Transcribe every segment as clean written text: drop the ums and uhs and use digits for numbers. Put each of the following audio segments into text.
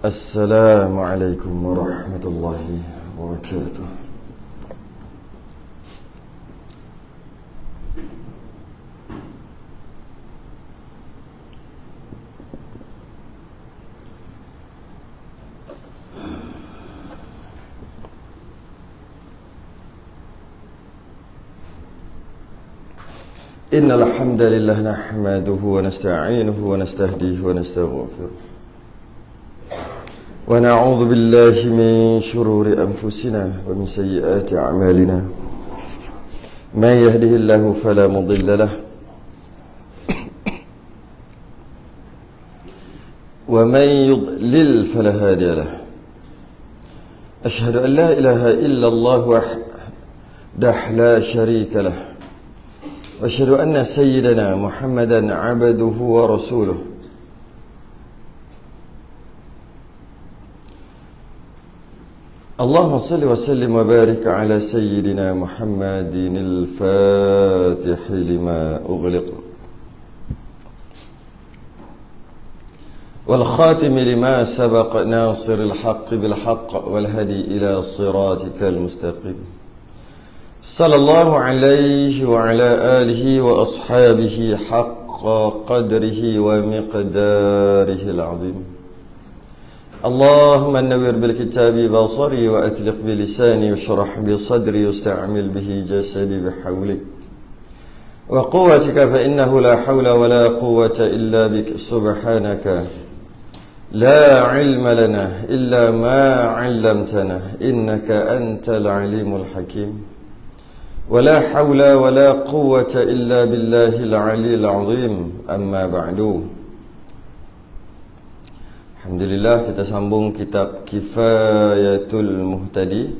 Assalamualaikum warahmatullahi wabarakatuh. Innal hamdalillah nahmaduhu wa nasta'inuhu wa nastahdihi wa nastaghfiruh. Wa na'udzu billahi min shururi anfusina wa min sayyiati a'malina. Man yahdihillahu fala mudilla lahu wa man yudlil fala hadiya lahu. Ashhadu an la ilaha illallah wahdahu la sharika lahu. وأشهد أن سيدنا محمدا عبده ورسوله اللهم صل وسلم وبارك على سيدنا محمد الفاتح لما أغلق والخاتم لما سبق ناصر الحق بالحق والهدي إلى صراطك المستقيم صلى الله عليه وعلى آله وأصحابه حق قدره ومقداره العظيم اللهم نور بالكتاب بصري وأتلق بلساني واشرح بصدري واستعمل به جسدي بحولك وقوتك فإنه لا حول ولا قوة إلا بك سبحانك لا علم لنا إلا ما علمتنا إنك أنت العليم الحكيم ولا حول ولا قوة إلا بالله العلي العظيم أما بعد. Alhamdulillah, kita sambung kitab Kifayatul Muhtadi.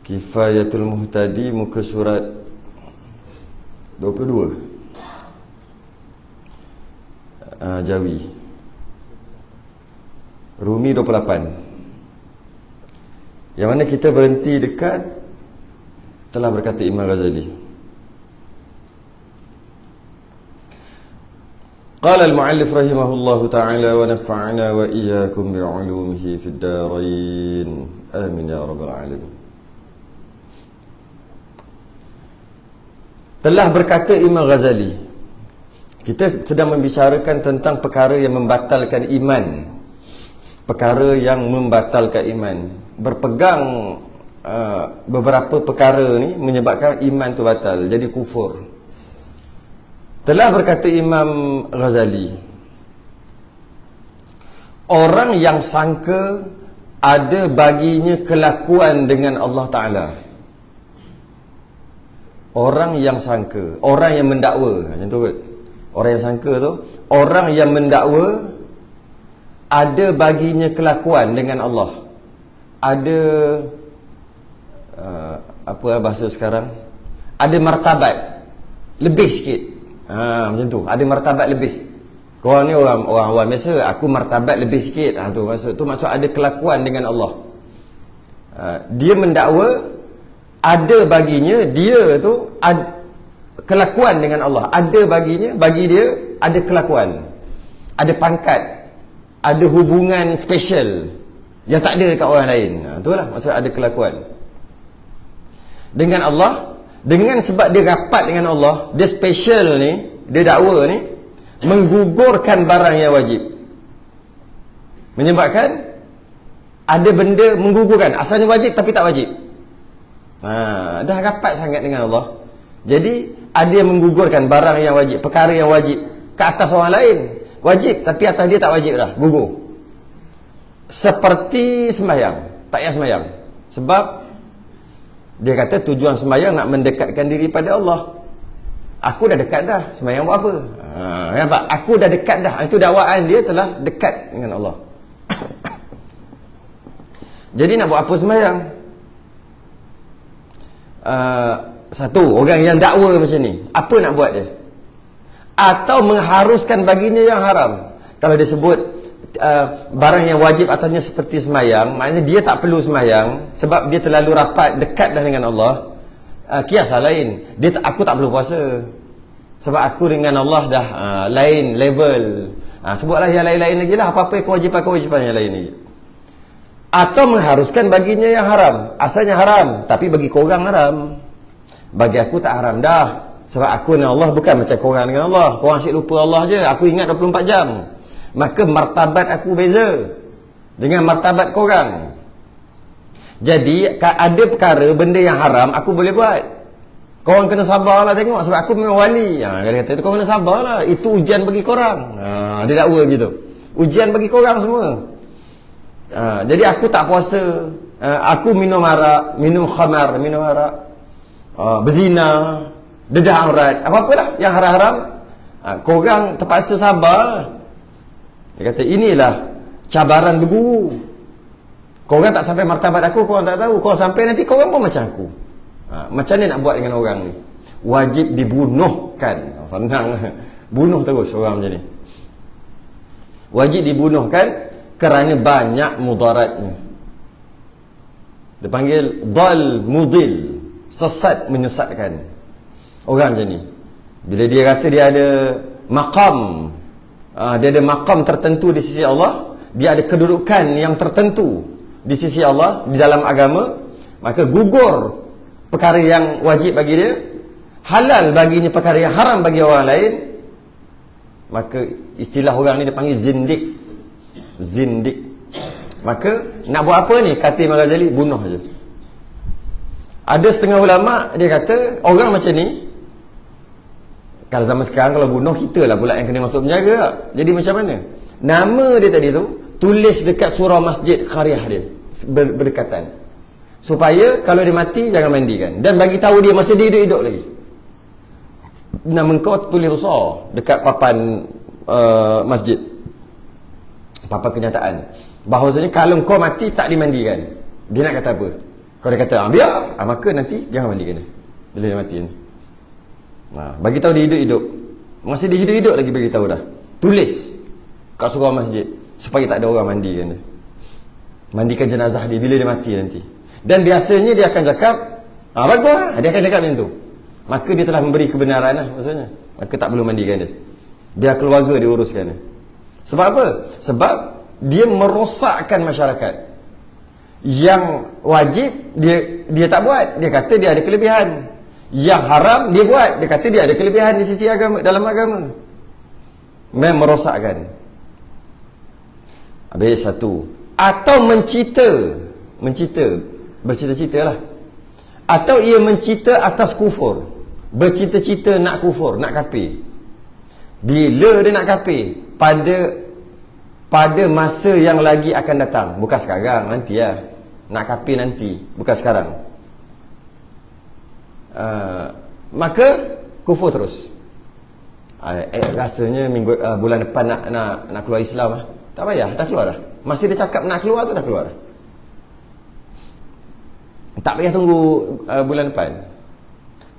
Kifayatul Muhtadi, muka surat 22, Jawi, Rumi 28. Yang mana kita berhenti dekat telah berkata Imam Ghazali. Qala al-muallif rahimahullahu ta'ala wa nafa'ana wa iyyakum bi'ulumihi fid darain. Amin ya rabbal alamin. Telah berkata Imam Ghazali. Kita sedang membicarakan tentang perkara yang membatalkan iman. Perkara yang membatalkan iman. Berpegang beberapa perkara ni menyebabkan iman tu batal, jadi kufur. Telah berkata Imam Ghazali, orang yang sangka ada baginya kelakuan dengan Allah Ta'ala, orang yang sangka, orang yang mendakwa, macam tu kot. Orang yang sangka tu, orang yang mendakwa ada baginya kelakuan dengan Allah. Ada apa bahasa sekarang? Ada martabat lebih sikit. Macam tu. Ada martabat lebih. Korang ni orang awam biasa, aku martabat lebih sikit. Tu maksud ada kelakuan dengan Allah. Dia mendakwa ada baginya dia tu kelakuan dengan Allah. Ada baginya, bagi dia ada kelakuan. Ada pangkat, ada hubungan special yang tak ada dekat orang lain. Itulah maksud ada kelakuan dengan Allah. Dengan sebab dia rapat dengan Allah, dia special ni, dia dakwa ni menggugurkan barang yang wajib, menyebabkan ada benda menggugurkan. Asalnya wajib tapi tak wajib. Dah rapat sangat dengan Allah, jadi ada yang menggugurkan barang yang wajib, perkara yang wajib ke atas orang lain. Wajib tapi atas dia tak wajib dah, gugur. Seperti sembahyang, tak payah sembahyang. Sebab dia kata tujuan sembahyang nak mendekatkan diri pada Allah. Aku dah dekat dah, sembahyang buat apa? Nampak? Aku dah dekat dah. Itu dakwaan dia telah dekat dengan Allah. Jadi nak buat apa sembahyang? Satu, orang yang dakwa macam ni, apa nak buat dia? Atau mengharuskan baginya yang haram. Kalau dia sebut barang yang wajib atasnya seperti semayang, maknanya dia tak perlu semayang sebab dia terlalu rapat, dekat dah dengan Allah. Kiaslah lain, aku tak perlu puasa. Sebab aku dengan Allah dah lain level. Sebutlah yang lain-lain lagi lah. Apa-apa kewajipan-kewajipan yang lain lagi. Atau mengharuskan baginya yang haram. Asalnya haram, tapi bagi korang haram. Bagi aku tak haram dah. Sebab aku dengan Allah bukan macam korang dengan Allah. Korang asyik lupa Allah je. Aku ingat 24 jam. Maka martabat aku beza dengan martabat korang. Jadi ada perkara, benda yang haram aku boleh buat. Korang kena sabarlah tengok. Sebab aku memang wali. Dia kata korang kena sabarlah. Itu ujian bagi korang. Dia dakwa gitu. Ujian bagi korang semua. Jadi aku tak puasa. Aku minum arak, minum khamar, minum arak, berzina, dedah aurat, apa-apalah yang haram-haram. Korang terpaksa sabar. Dia kata inilah cabaran berguru. Korang tak sampai martabat aku, korang tak tahu. Korang sampai nanti korang pun macam aku. Macam mana nak buat dengan orang ni? Wajib dibunuhkan. Senang. Bunuh terus orang macam ni. Wajib dibunuhkan kerana banyak mudaratnya. Dia panggil dal mudil, sesat menyesatkan. Orang macam ni, bila dia rasa dia ada maqam, dia ada maqam tertentu di sisi Allah, dia ada kedudukan yang tertentu di sisi Allah di dalam agama, maka gugur perkara yang wajib bagi dia, halal baginya perkara yang haram bagi orang lain, maka istilah orang ni dia panggil zindik. Zindik. Maka nak buat apa ni? Kata Imam Ghazali, bunuh je. Ada setengah ulama dia kata orang macam ni, kalau zaman sekarang kalau bunuh, kita lah pula yang kena masuk penjara. Jadi macam mana? Nama dia tadi tu tulis dekat surau masjid qaryah dia, berdekatan, supaya kalau dia mati jangan mandikan. Dan bagi tahu dia masa dia hidup-hidup lagi. Nama kau tulis besar dekat papan masjid, papan kenyataan, bahawasanya kalau kau mati tak dimandikan. Dia nak kata apa? Kalau dia kata biar, maka nanti jangan mandikan dia bila dia mati ni. Bagi tahu dia hidup-hidup. Masa dia hidup-hidup lagi bagi tahu dah. Tulis kat surau masjid supaya tak ada orang mandikan dia. Mandikan jenazah dia bila dia mati nanti. Dan biasanya dia akan cakap bagus lah. Dia akan cakap macam tu. Maka dia telah memberi kebenaran lah maksudnya. Maka tak perlu mandikan dia. Biar keluarga dia uruskan dia. Sebab apa? Sebab dia merosakkan masyarakat. Yang wajib dia tak buat. Dia kata dia ada kelebihan. Yang haram dia buat. Dia kata dia ada kelebihan di sisi agama, dalam agama. Memang merosakkan. Habis satu. Atau mencita, bercita-cita lah. Atau ia mencita atas kufur, bercita-cita nak kufur, nak kafir. Bila dia nak kafir? Pada masa yang lagi akan datang. Bukan sekarang, nanti lah. Nak kafir nanti, bukan sekarang. Maka kufur terus. Rasanya bulan depan nak keluar Islam lah. Tak payah, dah keluar dah. Masih dia cakap nak keluar tu dah keluar dah. Tak payah tunggu bulan depan.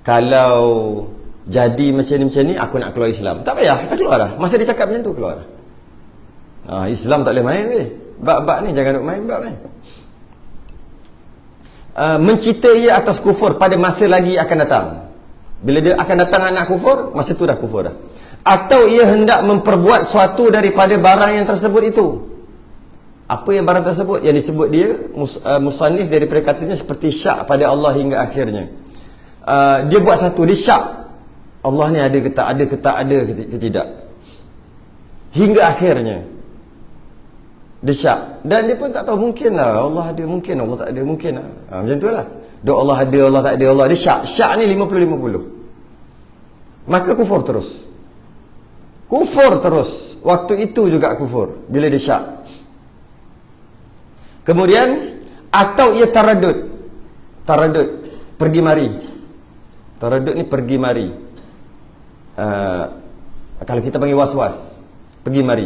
Kalau jadi macam ni aku nak keluar Islam, tak payah, dah keluar dah. Masa dia cakap macam tu keluar dah. Islam tak boleh main ni. Bab-bab ni jangan duk main bab ni. Mencita ia atas kufur pada masa lagi akan datang. Bila dia akan datang anak kufur, masa tu dah kufur dah. Atau ia hendak memperbuat suatu daripada barang yang tersebut itu. Apa yang barang tersebut? Yang disebut dia musannif dari perkataannya seperti syak pada Allah hingga akhirnya. Dia buat satu, dia syak Allah ni ada ke tak, ada ke tak, ada ke tidak, hingga akhirnya. Dia syak. Dan dia pun tak tahu, mungkin lah Allah ada, mungkin Allah tak ada, mungkin lah. Macam tu lah. Dok Allah ada, Allah tak ada, Allah. Dia syak. Syak ni 50-50. Maka kufur terus. Kufur terus. Waktu itu juga kufur. Bila dia syak. Kemudian, atau ia taradud. Taradud. Pergi mari. Taradud ni pergi mari. Kalau kita panggil was-was. Pergi mari.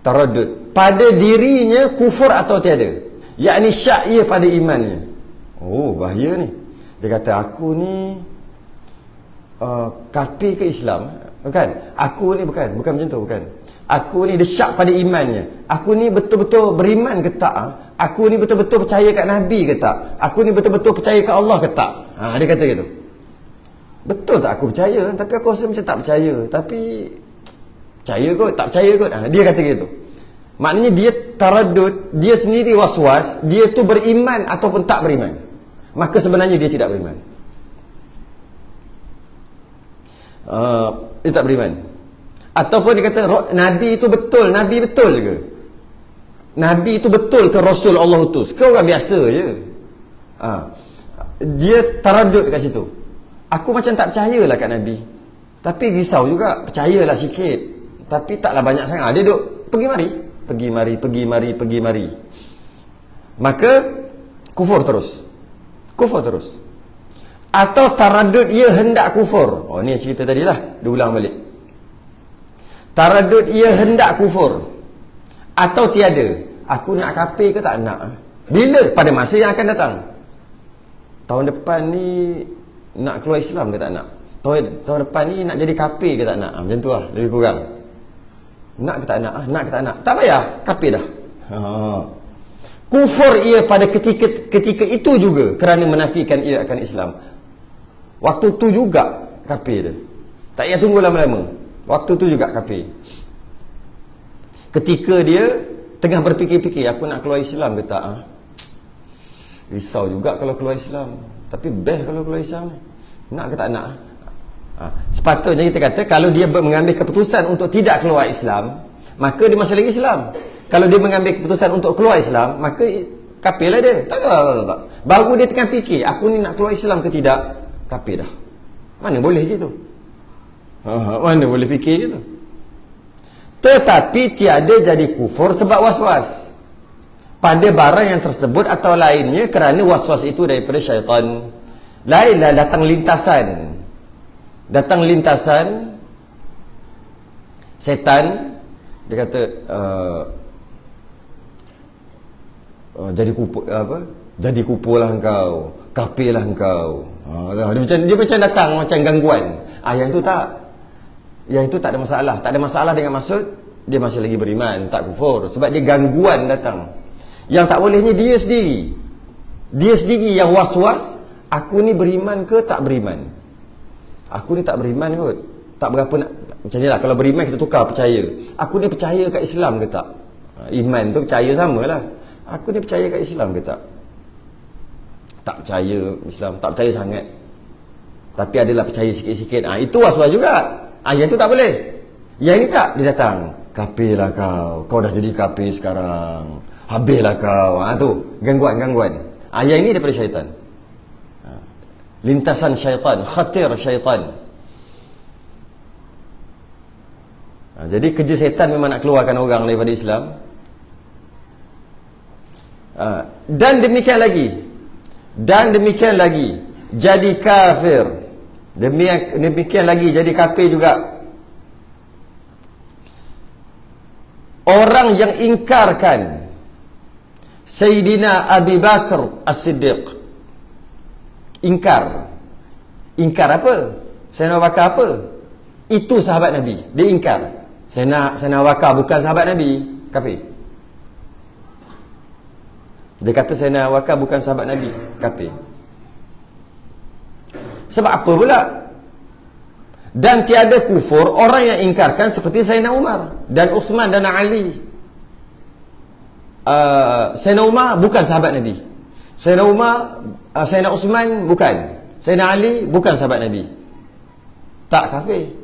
Taradud. Pada dirinya kufur atau tiada. Yakni syak ia pada imannya. Oh, bahaya ni. Dia kata, aku ni kafir ke Islam? Bukan. Aku ni bukan macam tu, bukan. Aku ni dia syak pada imannya. Aku ni betul-betul beriman ke tak? Aku ni betul-betul percaya kat Nabi ke tak? Aku ni betul-betul percaya kat Allah ke tak? Dia kata gitu. Betul tak aku percaya, tapi aku rasa macam tak percaya. Tapi percaya kot, tak percaya kot. Dia kata gitu. Maknanya dia taradud, dia sendiri was-was, dia tu beriman ataupun tak beriman. Maka sebenarnya dia tidak beriman. Dia tak beriman. Ataupun dia kata Nabi itu betul, Nabi betul ke? Nabi itu betul ke Rasul Allah utus? Ke orang biasa je? Dia taradud kat situ. Aku macam tak percayalah kat Nabi, tapi risau juga, percayalah sikit, tapi taklah banyak sangat. Dia duduk pergi mari. Maka kufur terus. Atau taradud ia hendak kufur. Ni cerita tadilah, dia ulang balik. Taradud ia hendak kufur atau tiada. Aku nak kafir ke tak nak? Bila? Pada masa yang akan datang. Tahun depan ni nak keluar Islam ke tak nak? Tahun depan ni nak jadi kafir ke tak nak? Macam tu lah, lebih kurang. Nak ke tak nak? Nak ke tak nak? Tak payah, kafir dah. Kufur ia pada ketika itu juga kerana menafikan ia akan Islam. Waktu tu juga kafir dia. Tak payah tunggu lama-lama. Waktu tu juga kafir. Ketika dia tengah berfikir-fikir, aku nak keluar Islam ke tak? Risau juga kalau keluar Islam, tapi best kalau keluar Islam ni. Nak ke tak nak? Sepatutnya kita kata, kalau dia mengambil keputusan untuk tidak keluar Islam, maka dia masih lagi Islam. Kalau dia mengambil keputusan untuk keluar Islam, maka kafirlah dia. Tak. Baru dia tengah fikir, aku ni nak keluar Islam ke tidak, kafir dah. Mana boleh gitu? Mana boleh fikir gitu? Tetapi tiada jadi kufur sebab was-was pada barang yang tersebut atau lainnya, kerana was-was itu daripada syaitan. Lainlah datang lintasan setan. Dia kata jadi kupurlah engkau, kafirlah engkau. Dia macam datang macam gangguan. Yang itu tak ada masalah. Tak ada masalah dengan maksud dia masih lagi beriman, tak kufur. Sebab dia gangguan datang. Yang tak bolehnya dia sendiri. Dia sendiri yang was-was, aku ni beriman ke tak beriman? Aku ni tak beriman kot. Tak berapa nak, macam ni lah, kalau beriman kita tukar percaya. Aku ni percaya kat Islam ke tak? Iman tu percaya samalah. Aku ni percaya kat Islam ke tak? Tak percaya Islam, tak percaya sangat, tapi adalah percaya sikit-sikit. Itu was-was juga. Yang tu tak boleh. Yang ni tak, dia datang, kafirlah kau dah jadi kafir sekarang, habislah kau. Tu gangguan. Yang ni daripada syaitan. Lintasan syaitan, khatir syaitan. Jadi kerja syaitan memang nak keluarkan orang daripada Islam. Dan demikian lagi jadi kafir. Demikian lagi jadi kafir juga orang yang ingkarkan Sayyidina Abi Bakar As-Siddiq. Ingkar apa? Sayyidina Abu Bakar apa? Itu sahabat Nabi. Dia ingkar Sayyidina Abu Bakar bukan sahabat Nabi, kafir. Dia kata Sayyidina Abu Bakar bukan sahabat Nabi, kafir. Sebab apa pula? Dan tiada kufur orang yang ingkarkan seperti Sayyidina Umar dan Uthman dan Ali. Sayyidina Umar bukan sahabat Nabi. Sayyidina Uthman bukan. Sayyidina Ali bukan sahabat Nabi. Tak kafir.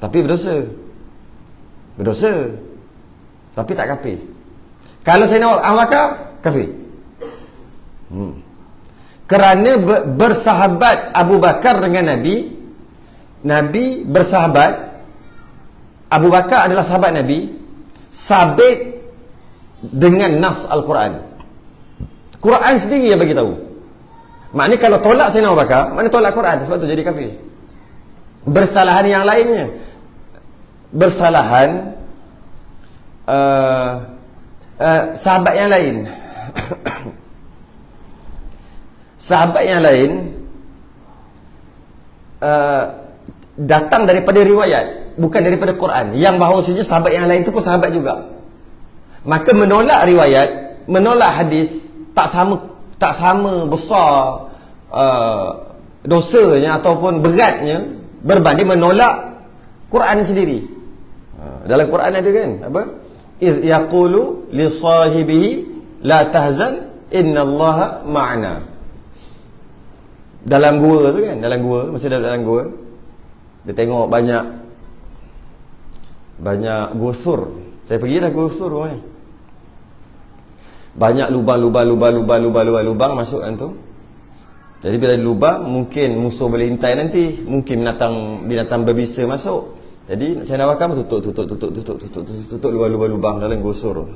Tapi berdosa. Tapi tak kafir. Kalau Sayyidina Abu Bakar, kafir. Kerana bersahabat Abu Bakar dengan Nabi. Nabi bersahabat, Abu Bakar adalah sahabat Nabi, sabit dengan nas Al-Quran. Quran sendiri yang bagi tahu. Maknanya kalau tolak Sayyidina Abu Bakar, maknanya tolak Quran, sebab tu jadi kafir. Bersalahan yang lainnya, sahabat yang lain sahabat yang lain datang daripada riwayat, bukan daripada Quran, yang bahawasanya sahabat yang lain tu pun sahabat juga. Maka menolak riwayat, menolak hadis tak sama besar dosanya ataupun beratnya berbanding menolak Quran sendiri. Dalam Quran ada kan apa? Iz yaqulu li sahibihi la tahzan innallaha ma'ana. Dalam gua tu kan, dalam gua, masa dalam gua dia tengok banyak gua sur. Saya pergi dah gua sur rumah ni. Banyak lubang masuk kan tu. Jadi bila lubang mungkin musuh boleh hintai nanti, mungkin binatang berbisa masuk. Jadi saya nak makan tutup lubang dalam gosor.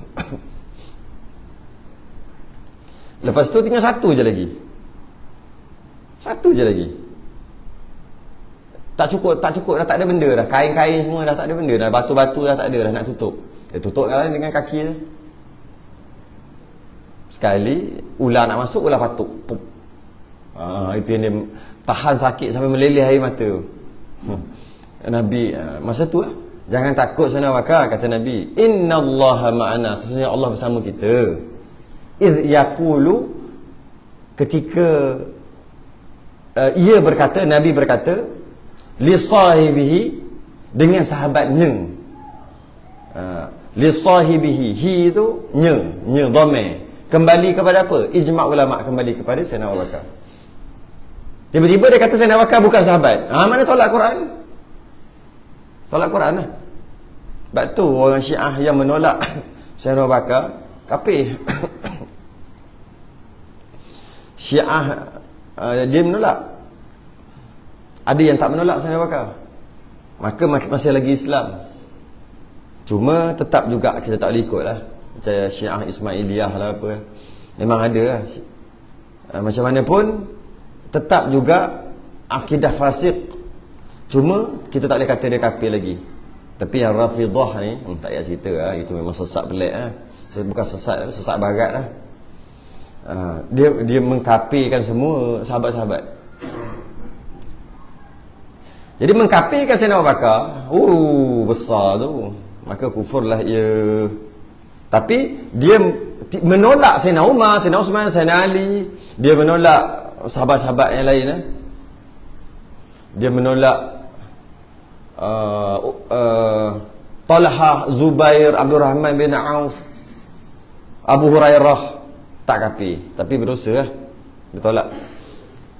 Lepas tu tinggal satu je lagi. Tak cukup dah, tak ada benda dah. Kain-kain semua dah tak ada benda dah. Batu-batu dah tak ada dah nak tutup. Dia tutup dengan kaki dia. Sekali ular nak masuk, ular patuk. Itu yang dia tahan sakit sampai meleleh air mata. Nabi masa tu jangan takut sana bakar, kata Nabi, innallaha ma'ana, sesungguhnya Allah bersama kita. Iz yaqulu, ketika Nabi berkata li sahibihi, dengan sahabatnya. Li sahibihi, hi itu nya dhamir, kembali kepada apa? Ijma' ulama kembali kepada Sayyidina Abu Bakar. Tiba-tiba dia kata Sayyidina Abu Bakar bukan sahabat. Mana tolak Quran? Tolak Quran lah. Sebab tu orang Syiah yang menolak Sayyidina Abu Bakar kafir. Syiah dia menolak. Ada yang tak menolak Sayyidina Abu Bakar. Maka masih lagi Islam. Cuma tetap juga kita tak boleh ikut lah. Macam Syiah Ismailiyah lah apa. Memang ada lah. Macam mana pun tetap juga akidah fasik. Cuma kita tak boleh kata dia kafir lagi. Tapi yang Rafidah ni tak payah cerita lah. Itu memang sesat pelik lah. Bukan sesat barat lah. Dia mengkafirkan semua sahabat-sahabat. Jadi mengkafirkan Sayyidina Abu Bakar, besar tu. Maka kufurlah ia. Tapi dia menolak Sayyidina Umar, Sayyidina Osman, Sayyidina Ali. Dia menolak sahabat-sahabat yang lain. Dia menolak Talha, Zubair, Abdul Rahman bin Auf, Abu Hurairah. Tak kafir, tapi berdosa lah. Dia tolak.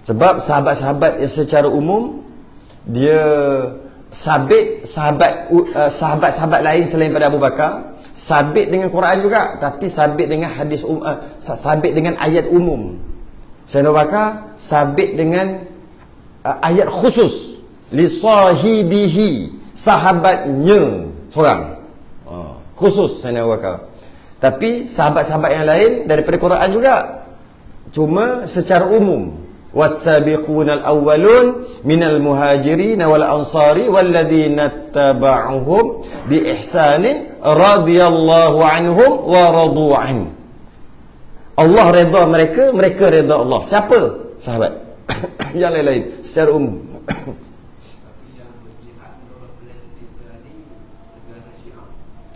Sebab sahabat-sahabat yang secara umum dia sabit sahabat-sahabat lain selain pada Abu Bakar, sabit dengan Quran juga, tapi sabit dengan hadis sabit dengan ayat umum. Sayyidina Abu Bakar sabit dengan ayat khusus, li sahibihi, sahabatnya seorang. Khusus Sayyidina Abu Bakar. Tapi sahabat-sahabat yang lain daripada Quran juga, cuma secara umum. Was-sabiqunal awwalun minal muhajirin wal ansari walladzina tabauhum bi ihsanin radhiyallahu anhum wa radu an. Allah redha mereka, mereka redha Allah. Siapa? Sahabat. Yang lain-lain secara umum.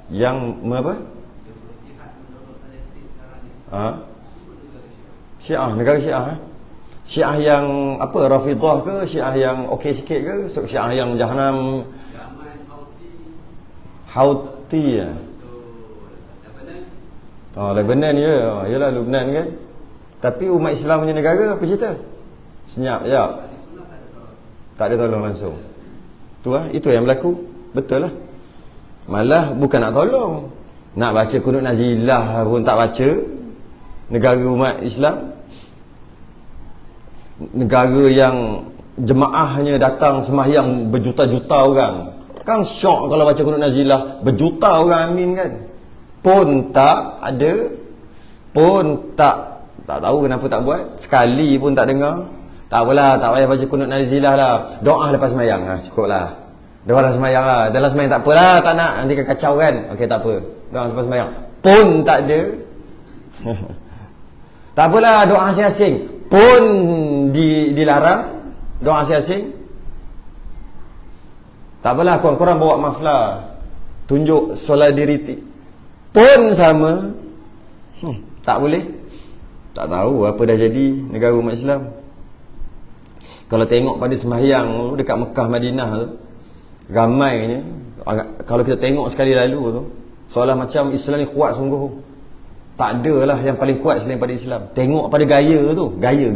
Yang apa? Syiah, negara Syiah. Syiah yang apa, Rafidah ke, Syiah yang okey sikit ke, Syiah yang Jahannam, Houthi ya. Lebanon ya. Yalah Lebanon kan. Tapi umat Islam punya negara apa cerita? Senyap ya. Tak ada tolong langsung. Tu lah, itu yang berlaku. Betul lah. Malah bukan nak tolong, nak baca kunut nazilah pun tak baca. Negara umat Islam, negara yang jemaahnya datang sembahyang berjuta-juta orang, kan syok kalau baca kunut nazilah berjuta orang amin kan. Pun tak ada, pun tak tahu kenapa tak buat. Sekali pun tak dengar. Tak apalah, tak payah baca kunut nazilah lah, doa lepas sembahyang cukup lah. Doa lepas sembahyang lah. Dalam sembahyang tak apalah, tak nak nanti kacau kan. Okey tak apa, doa lepas sembahyang pun tak ada. Tak apalah, doa asing-asing pun dilarang. Doa asing-asing tak apalah, korang bawa maflah, tunjuk solidariti pun sama. Tak boleh. Tak tahu apa dah jadi negara umat Islam. Kalau tengok pada sembahyang dekat Mekah Madinah tu, ramainya, kalau kita tengok sekali lalu tu, seolah macam Islam ni kuat sungguh. Tak adalah yang paling kuat selain pada Islam. Tengok pada gaya tu, gaya.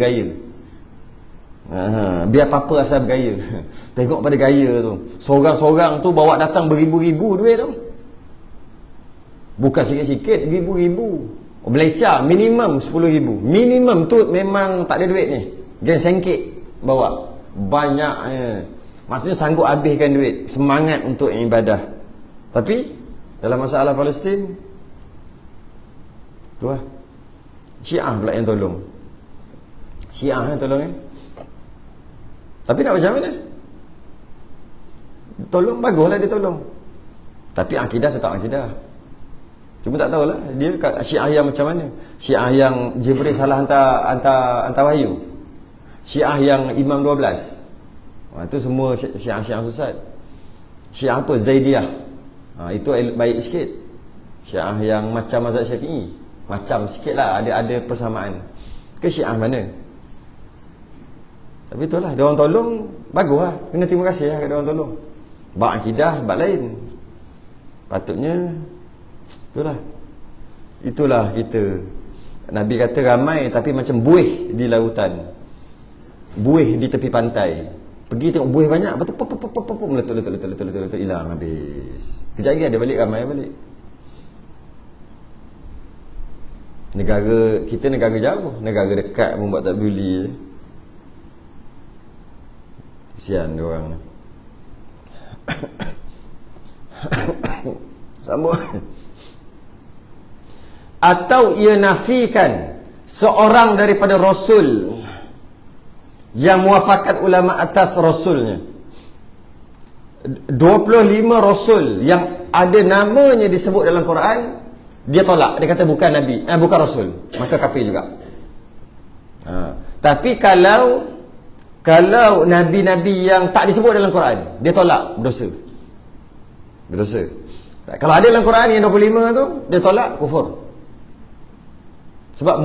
Biar apa-apa asal bergaya. Tengok pada gaya tu. Seorang-seorang tu bawa datang beribu-ribu duit tu. Bukan sikit-sikit, ribu-ribu. Malaysia minimum 10,000. Minimum tu memang tak ada duit ni. Geng sengkit bawa. Banyak. Maksudnya sanggup habiskan duit. Semangat untuk ibadah. Tapi dalam masalah Palestin, tu lah. Syiah pula yang tolong. Syiah yang tolong kan. Tapi nak macam mana? Tolong, baguslah dia tolong. Tapi akidah tetap akidah. Cuma tak tahulah dia Syiah yang macam mana. Syiah yang Jibril salah hantar wahyu. Syiah yang Imam 12. Itu semua Syiah sesat. Syiah apa? Zaidiyah. Itu baik sikit. Syiah yang macam mazhab Syafi'i. Macam sikit lah, ada persamaan. Ke Syiah mana? Tapi itulah, dia orang tolong, bagus lah. Kena terima kasih lah kat dia orang tolong. Bak akidah, bak lain. Patutnya Itulah kita. Nabi kata ramai tapi macam buih di lautan, buih di tepi pantai. Pergi tengok buih banyak, betul meletup hilang habis. Kejap lagi ada balik, ramai balik. Negara kita negara jauh, negara dekat pun buat tak peduli. Kesian dia orang. Sambung. Atau ia nafikan seorang daripada Rasul yang muafakat ulama atas Rasulnya. 25 Rasul yang ada namanya disebut dalam Quran, dia tolak. Dia kata bukan Nabi, bukan Rasul. Maka kafir juga. Tapi kalau Nabi-Nabi yang tak disebut dalam Quran, dia tolak, berdosa. Kalau ada dalam Quran yang 25 tu, dia tolak, kufur. Sebab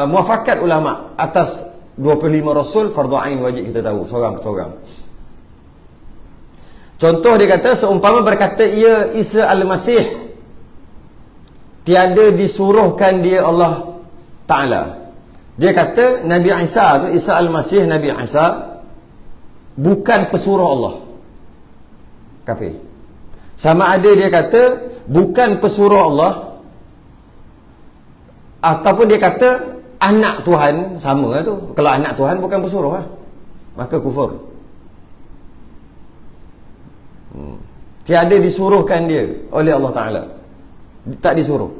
muafakat ulama atas 25 Rasul, fardu ain, wajib kita tahu seorang-seorang. Contoh dia kata, seumpama berkata ia Isa Al-Masih, tiada disuruhkan dia Allah Ta'ala. Dia kata Nabi Isa tu, Isa Al-Masih, Nabi Isa bukan pesuruh Allah. Kafir. Sama ada dia kata bukan pesuruh Allah, ataupun dia kata anak Tuhan, sama lah tu. Kalau anak Tuhan bukan pesuruh lah, maka kufur. Tiada disuruhkan dia oleh Allah Ta'ala, tak disuruh,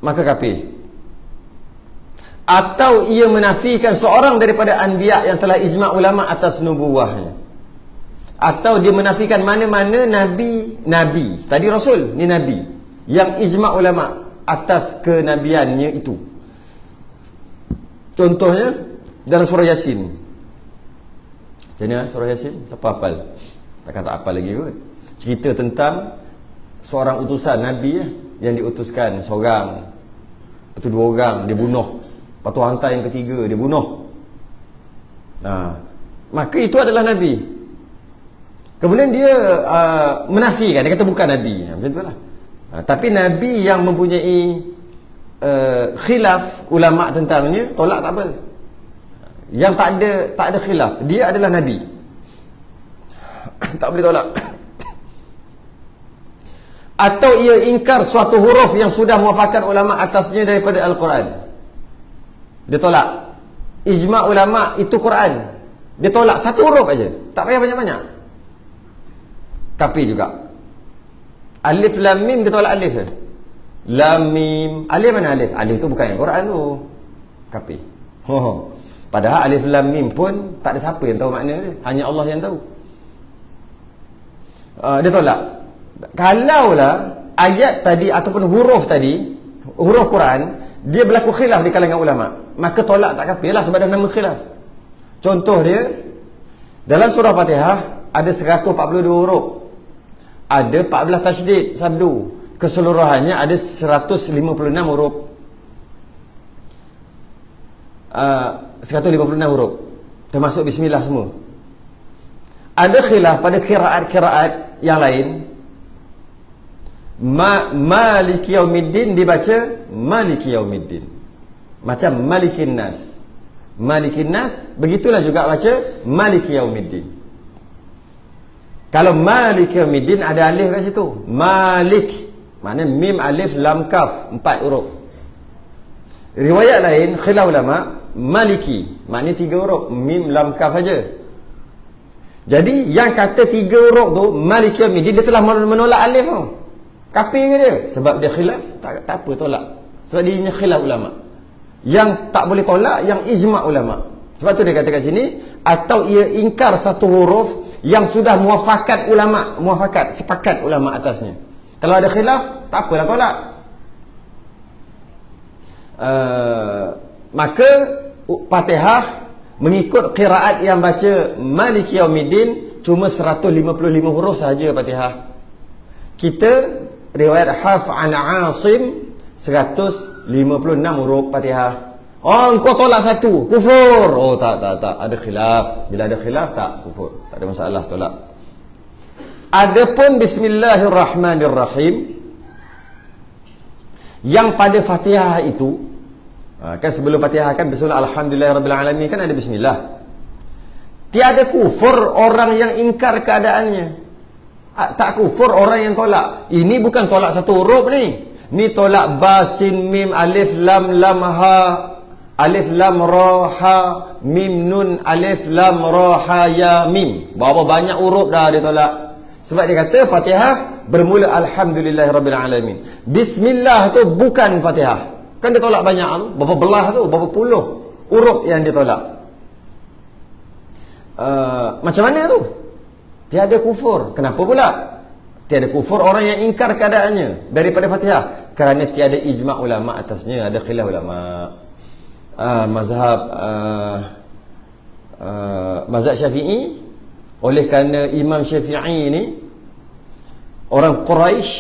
maka kafir. Atau ia menafikan seorang daripada anbiya yang telah ijma' ulama atas nubuwahnya. Atau dia menafikan mana-mana Nabi. Tadi Rasul, ni Nabi yang ijma' ulama atas kenabiannya itu. Contohnya dalam surah Yasin. Macam mana surah Yasin? Siapa hafal? Takkan tak hafal lagi kot. Cerita tentang seorang utusan Nabi yang diutuskan seorang, lepas tu 2 orang dia bunuh, lepas tu hantar yang ketiga dia bunuh. Maka itu adalah Nabi. Kemudian dia menafikan, dia kata bukan Nabi. Macam tu lah. Tapi Nabi yang mempunyai khilaf ulama tentangnya, tolak tak apa. Yang tak ada khilaf, dia adalah Nabi. Tak boleh tolak. Atau ia ingkar suatu huruf yang sudah muafakat ulama atasnya daripada Al-Quran, dia tolak. Ijma' ulama itu Quran, dia tolak satu huruf aja, tak payah banyak-banyak, kafir juga. Alif lam mim, dia tolak alif. Lam mim, alif mana alif? Alif tu bukan yang Quran tu, kafir. Padahal alif lam mim pun tak ada siapa yang tahu makna dia, hanya Allah yang tahu. Dia tolak. Kalaulah ayat tadi ataupun huruf tadi, huruf Quran, dia berlaku khilaf di kalangan ulama, maka tolak tak kafir lah, sebab dah nama khilaf. Contoh dia, dalam surah Fatihah ada 142 huruf, ada 14 tasydid sabdu, keseluruhannya ada 156 huruf. 156 huruf. termasuk bismillah semua. Ada khilaf pada kiraat-kiraat yang lain. Maliki yaumiddin dibaca Maliki yaumiddin, macam Malikin Nas. Malikin Nas, begitulah juga baca Maliki yaumiddin. Kalau Maliki yaumiddin ada alif kat situ. Malik, maknanya mim alif lam kaf, 4 huruf. Riwayat lain khilaf ulama, Maliki, maknanya 3 huruf, mim lam kaf aja. Jadi yang kata 3 huruf tu Maliki yaumiddin, dia telah menolak alif tu. Kafir ke dia? Sebab dia khilaf, tak apa tolak. Sebab dia khilaf ulama. Yang tak boleh tolak, yang ijma' ulama. Sebab tu dia kata kat sini, atau ia ingkar satu huruf yang sudah muafakat ulama, sepakat ulama atasnya. Kalau ada khilaf, tak apalah tolak. Maka Fatihah mengikut qiraat yang baca Maliki yaumiddin cuma 155 huruf sahaja Fatihah. Kita riwayat Hafs an Asim 156 huruf Fatihah. Oh, engkau tolak satu, kufur. Oh, tak, ada khilaf. Bila ada khilaf, tak, kufur. Tak ada masalah, tolak. Adapun Bismillahirrahmanirrahim, yang pada Fatihah itu, kan sebelum Fatihah kan Bismillah Alhamdulillahirrabbilalamin, kan ada Bismillah. Tiada kufur orang yang ingkar keadaannya. Tak kufur orang yang tolak. Ini bukan tolak satu huruf ni. Ni tolak ba, sin, mim, alif, lam, lam, ha, alif, lam, ra, ha, mim, nun, alif, lam, ra, ha, ya, mim. Berapa banyak huruf dah dia tolak. Sebab dia kata Fatihah bermula Alhamdulillahirrabbilalamin. Bismillah tu bukan Fatihah. Kan dia tolak banyak tu. Berapa belah tu, berapa puluh huruf yang dia tolak. Macam mana tu? Tiada kufur. Kenapa pula? Tiada kufur orang yang ingkar keadaannya daripada Fatihah, kerana tiada ijma' ulama atasnya. Ada khilaf ulama. Mazhab Syafi'i, oleh kerana Imam Syafi'i ni orang Quraisy,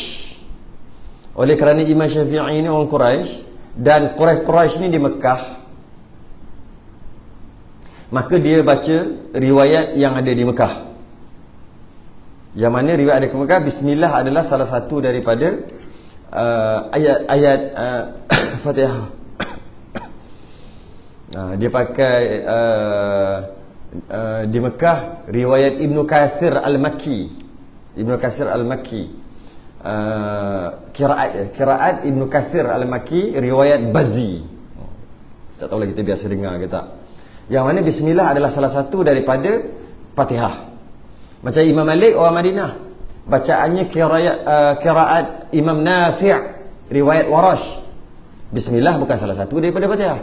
oleh kerana Imam Syafi'i ni orang Quraisy, dan Quraisy ni di Mekah, maka dia baca riwayat yang ada di Mekah. Yang mana riwayat ada di Mekah, Bismillah adalah salah satu daripada ayat-ayat Fatihah. Dia pakai di Mekah riwayat Ibnu Katsir Al-Makki. Ibnu Katsir Al-Makki, kiraat Ibnu Katsir Al-Makki, riwayat Bazzi. Tak tahu lah kita biasa dengar ke tak. Yang mana Bismillah adalah salah satu daripada Fatihah. Macam Imam Malik orang Madinah, bacaannya kiraat Imam Nafi', riwayat Warash. Bismillah bukan salah satu daripada Fatihah.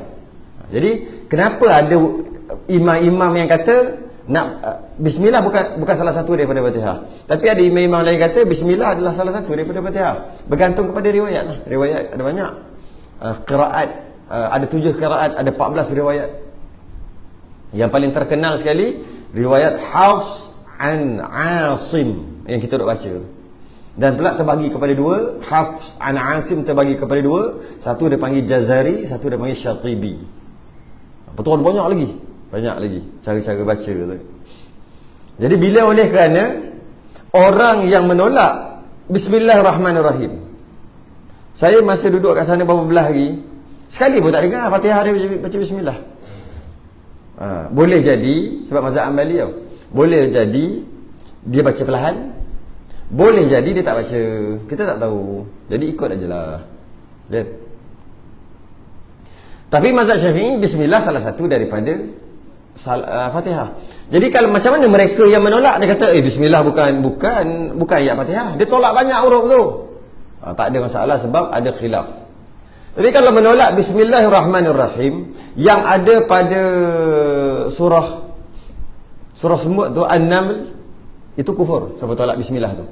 Jadi kenapa ada imam-imam yang kata Bismillah bukan salah satu daripada Fatihah, tapi ada imam-imam lain kata Bismillah adalah salah satu daripada Fatihah. Bergantung kepada riwayat lah. Riwayat ada banyak. Qiraat ada 7 qiraat, ada 14 riwayat. Yang paling terkenal sekali riwayat Hafs an Asim yang kita duk baca. Dan pula terbagi kepada 2. Hafs an Asim terbagi kepada 2. Satu dia panggil Jazari, satu dia panggil Syatibi. Betul, banyak lagi cara-cara baca tu. Jadi bila oleh kerana orang yang menolak Bismillahirrahmanirrahim, saya masa duduk kat sana beberapa belah hari, sekali pun tak dengar Fatihah dia baca Bismillah. Boleh jadi sebab mazhab Hanbali tau, boleh jadi dia baca perlahan, boleh jadi dia tak baca, kita tak tahu. Jadi ikut ajalah. Lihat. Tapi mazhab Syafi'i Bismillah salah satu daripada Fatihah. Jadi kalau macam mana mereka yang menolak, dia kata Bismillah bukan ayat Fatihah, dia tolak banyak huruf tu. Tak ada masalah sebab ada khilaf. Jadi kalau menolak Bismillahirrahmanirrahim yang ada pada surah semut tu, An-Naml, itu kufur sebab tolak Bismillah tu.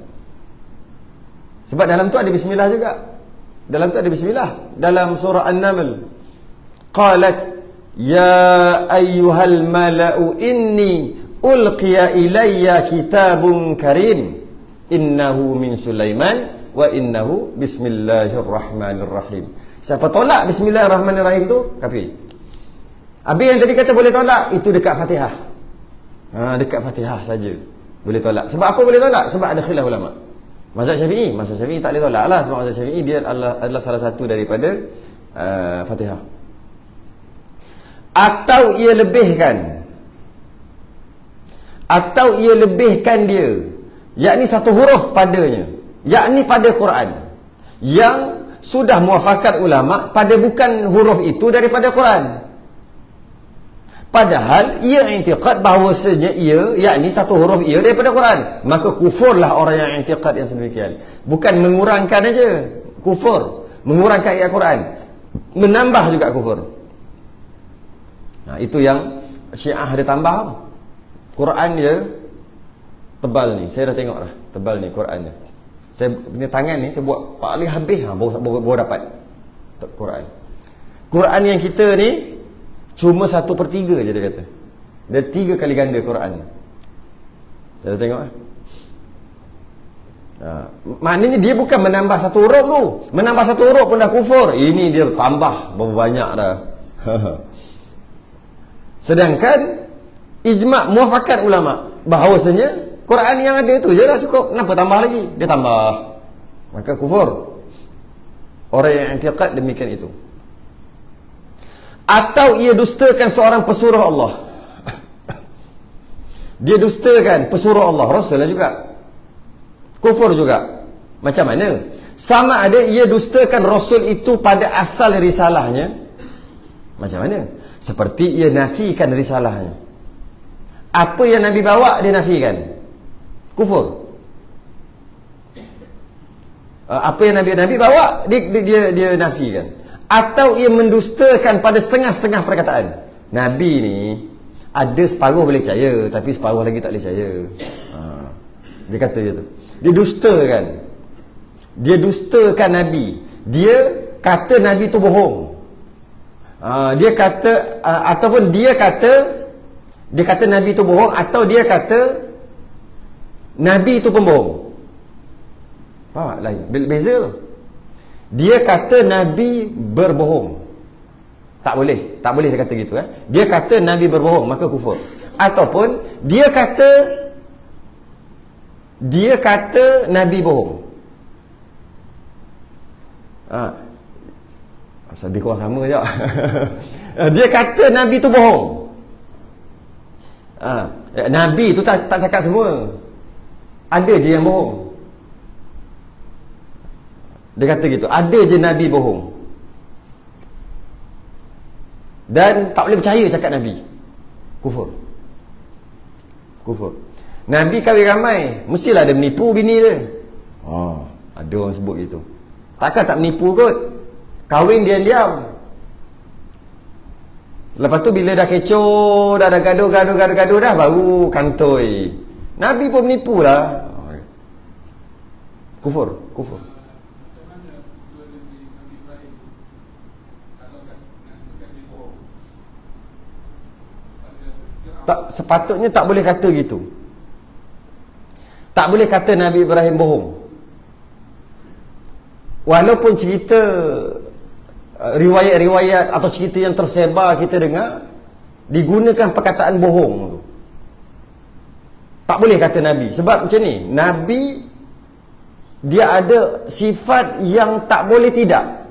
Sebab dalam tu ada Bismillah juga. Dalam tu ada Bismillah. Dalam surah An-Naml, qalat ya ayyuhal mala'u inni ulqiya ilayya kitabun karim innahu min Sulaiman wa innahu bismillahirrahmanirrahim. Siapa tolak Bismillahirrahmanirrahim tu kafir. Habis yang tadi kata boleh tolak, itu dekat Fatihah. Dekat Fatihah saja boleh tolak. Sebab apa boleh tolak? Sebab ada khilaf ulama. Mazhab Syafi'i tak boleh tolak lah, sebab mazhab Syafi'i dia adalah salah satu daripada Fatihah. Atau ia lebihkan dia, yakni satu huruf padanya, yakni pada Quran, yang sudah muafakat ulama pada bukan huruf itu daripada Quran. Padahal ia i'tiqad bahawasanya ia, yakni satu huruf ia daripada Quran. Maka kufurlah orang yang i'tiqad yang sedemikian. Bukan mengurangkan aja kufur, mengurangkan ayat Quran, menambah juga kufur. Itu yang Syiah ada tambah. Quran dia tebal ni, saya dah tengok dah, tebal ni Quran dia. Saya punya tangan ni saya buat paling habis baru dapat Quran. Quran yang kita ni cuma 1/3 je dia kata. Dia 3 kali ganda Quran. Saya tengok maknanya dia bukan menambah satu huruf tu. Menambah satu huruf pun dah kufur. Ini dia tambah berapa banyak dah. Sedangkan ijma' muafakat ulama bahawasanya Quran yang ada tu je dah cukup. Kenapa tambah lagi? Dia tambah, maka kufur. Orang yang i'tiqad demikian itu. Atau ia dustakan seorang pesuruh Allah. Dia dustakan pesuruh Allah, Rasulullah juga. Kufur juga. Macam mana? Sama ada ia dustakan Rasul itu pada asal risalahnya. Macam mana? Seperti ia nafikan risalahnya. Apa yang Nabi bawa dia nafikan. Kufur. Apa yang Nabi bawa dia nafikan. Atau ia mendustakan pada setengah-setengah perkataan. Nabi ni ada separuh boleh percaya, tapi separuh lagi tak boleh percaya. Dia kata je tu. Dia dustakan Nabi. Dia kata Nabi tu bohong. Dia kata ataupun dia kata Nabi tu bohong, atau dia kata Nabi tu pembohong. Faham tak? Lain. Beza tu. Dia kata Nabi berbohong. Tak boleh dia kata gitu. Dia kata Nabi berbohong, maka kufur. Ataupun dia kata Nabi bohong. Lebih kurang sama je. Dia kata Nabi tu bohong. Nabi tu tak cakap semua. Ada je yang bohong. Dia kata gitu, ada je Nabi bohong. Dan tak boleh percaya cakap Nabi. Kufur. Nabi kahwin ramai, mestilah ada menipu bini dia. Ada orang sebut gitu. Takkan tak menipu kot. Kahwin diam-diam. Lepas tu bila dah kecoh, dah gaduh dah, baru kantoi. Nabi pun menipu lah. Kufur. Tak, sepatutnya tak boleh kata gitu. Tak boleh kata Nabi Ibrahim bohong. Walaupun cerita riwayat-riwayat atau cerita yang tersebar kita dengar digunakan perkataan bohong tu. Tak boleh kata Nabi. Sebab macam ni, Nabi dia ada sifat yang tak boleh tidak,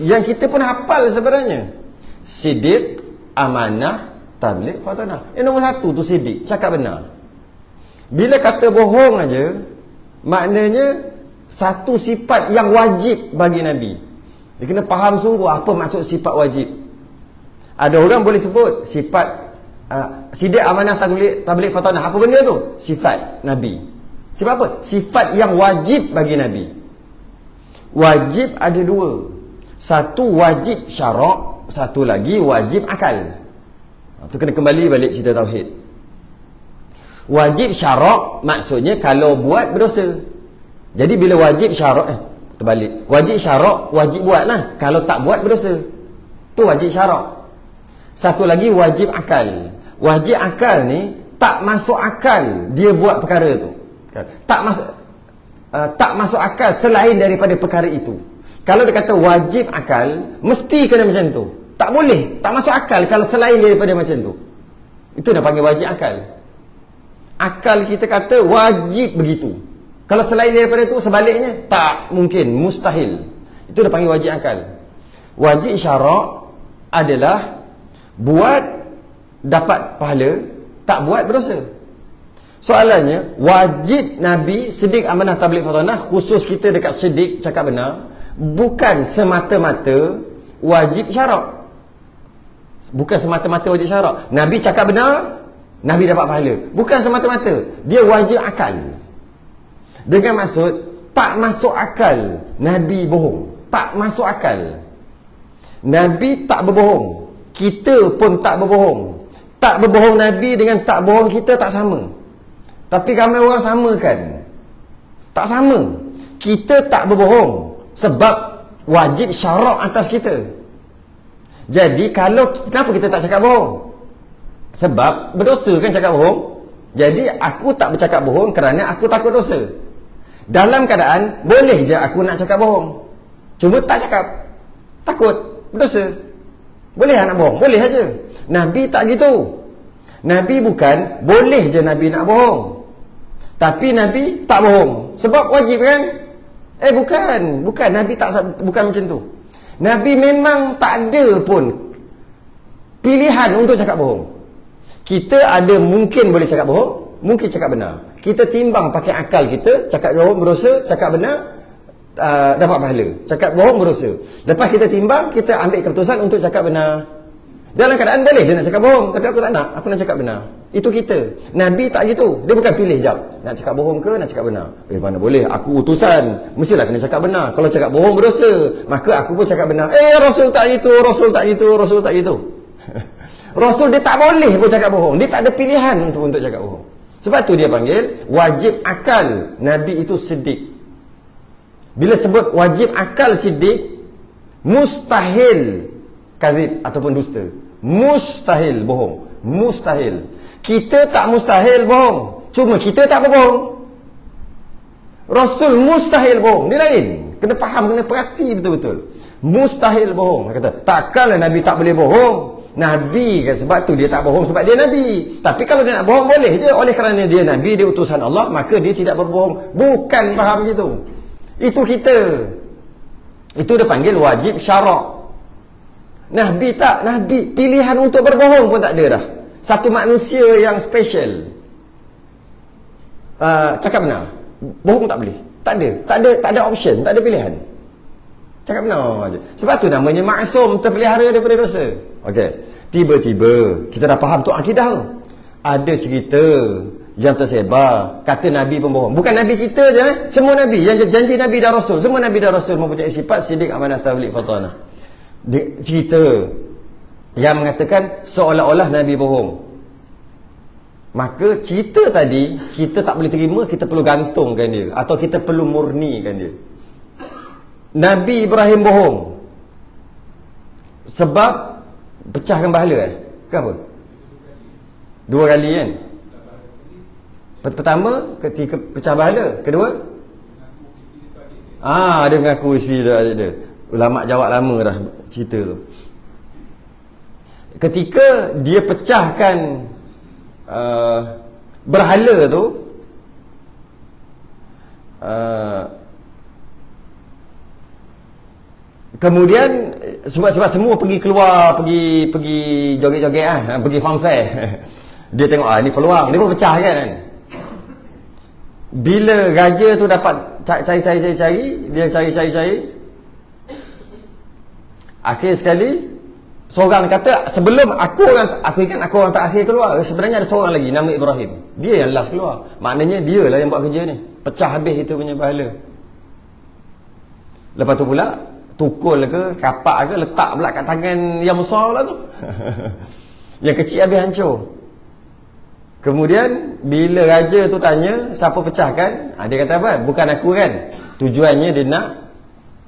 yang kita pun hafal sebenarnya. Siddiq, amanah, tabligh, fatanah. Nombor satu tu siddiq, cakap benar. Bila kata bohong aja, maknanya satu sifat yang wajib bagi Nabi. Dia kena faham sungguh apa maksud sifat wajib. Ada orang boleh sebut sifat siddiq, amanah, tabligh, fatanah. Apa benda tu? Sifat Nabi. Sebab apa? Sifat yang wajib bagi Nabi. Wajib ada dua. Satu wajib syarak, satu lagi wajib akal. Itu kena kembali balik cerita tauhid. Wajib syarak maksudnya kalau buat berdosa. Jadi bila wajib syarak terbalik. Wajib syarak wajib buat lah. Kalau tak buat berdosa. Tu wajib syarak. Satu lagi wajib akal. Wajib akal ni tak masuk akal dia buat perkara tu. Tak masuk akal selain daripada perkara itu. Kalau dia kata wajib akal, mesti kena macam tu. Tak boleh, tak masuk akal kalau selain daripada macam tu. Itu dah panggil wajib akal. akal kita kata wajib begitu. Kalau selain daripada itu, sebaliknya tak mungkin, mustahil. Itu dah panggil wajib akal. Wajib syarak adalah buat dapat pahala, tak buat berdosa. Soalannya, wajib Nabi Siddiq Amanah Tabligh Fardhanah, khusus kita dekat Siddiq cakap benar, bukan semata-mata wajib syarak. Bukan semata-mata wajib syarak. Nabi cakap benar, Nabi dapat pahala. Bukan semata-mata, dia wajib akal. Dengan maksud, tak masuk akal Nabi bohong. Tak masuk akal. Nabi tak berbohong, kita pun tak berbohong. Tak berbohong Nabi dengan tak bohong kita tak sama. Tapi ramai orang samakan. Tak sama. Kita tak berbohong sebab wajib syarak atas kita. Jadi kalau, kenapa kita tak cakap bohong? Sebab berdosa kan cakap bohong. Jadi aku tak bercakap bohong kerana aku takut dosa. Dalam keadaan boleh je aku nak cakap bohong, cuma tak cakap, takut berdosa. Boleh nak bohong? Boleh aja. Nabi tak gitu. Nabi bukan boleh je Nabi nak bohong, tapi Nabi tak bohong sebab wajib kan? Bukan Nabi tak, bukan macam tu. Nabi memang tak ada pun pilihan untuk cakap bohong. Kita ada mungkin boleh cakap bohong, mungkin cakap benar. Kita timbang pakai akal kita, cakap bohong berdosa, cakap benar dapat pahala. Cakap bohong berdosa. Lepas kita timbang, kita ambil keputusan untuk cakap benar. Dalam keadaan boleh je nak cakap bohong, tapi aku tak nak, aku nak cakap benar. Itu kita. Nabi tak gitu. Dia bukan pilih jap, nak cakap bohong ke nak cakap benar. Mana boleh, aku utusan, mestilah kena cakap benar. Kalau cakap bohong berdosa, maka aku pun cakap benar. Rasul tak gitu, Rasul tak gitu, Rasul tak gitu. Rasul dia tak boleh pun cakap bohong. Dia tak ada pilihan untuk cakap bohong. Sebab tu dia panggil wajib akal Nabi itu Siddiq. Bila sebut wajib akal Siddiq, mustahil kadzib ataupun dusta. Mustahil bohong. Mustahil. Kita tak mustahil bohong, cuma kita tak berbohong. Rasul mustahil bohong. Dia lain. Kena faham, kena perhati betul-betul. Mustahil bohong. Dia kata, takkanlah Nabi tak boleh bohong. Nabi kan, sebab tu dia tak bohong sebab dia Nabi. Tapi kalau dia nak bohong boleh je. Oleh kerana dia Nabi, dia utusan Allah, maka dia tidak berbohong. Bukan faham gitu. Itu kita. Itu dia panggil wajib syarak. Nabi tak. Nabi pilihan untuk berbohong pun tak ada dah. Satu manusia yang special. Cakap benar, bohong tak boleh. Tak ada option, tak ada pilihan. Cakap benar je. Sebab tu namanya maksum, terpelihara daripada dosa. Okey. Tiba-tiba kita dah faham tu akidah tu. Ada cerita yang tersebar kata Nabi pembohong. Bukan Nabi kita je, semua Nabi yang janji Nabi dan Rasul, semua Nabi dan Rasul mempunyai sifat Siddiq Amanah Tabligh Fardhanah. Cerita yang mengatakan seolah-olah Nabi bohong. Maka cerita tadi kita tak boleh terima, kita perlu gantungkan dia, atau kita perlu murnikan dia. Nabi Ibrahim bohong sebab pecahkan bahala Kenapa? 2 kali kan? Pertama ketika pecah bahala, kedua dia mengaku isteri dia. Ulama jawab lama dah cerita tu. Ketika dia pecahkan berhala tu, kemudian sebab semua pergi keluar, pergi joget-joget pergi fun fair. Dia tengok ni peluang, dia pun pecah kan. Bila raja tu dapat cari, dia cari. Akhir sekali seorang kata, sebelum aku ingat aku orang terakhir keluar, sebenarnya ada seorang lagi nama Ibrahim. Dia yang last keluar. Maknanya dia lah yang buat kerja ni. Pecah habis itu punya bahala. Lepas tu pula tukul ke, kapak ke, letak pula kat tangan yang besar pula tu. Yang kecil habis hancur. Kemudian bila raja tu tanya siapa pecahkan, dia kata apa? Bukan aku kan. Tujuannya dia nak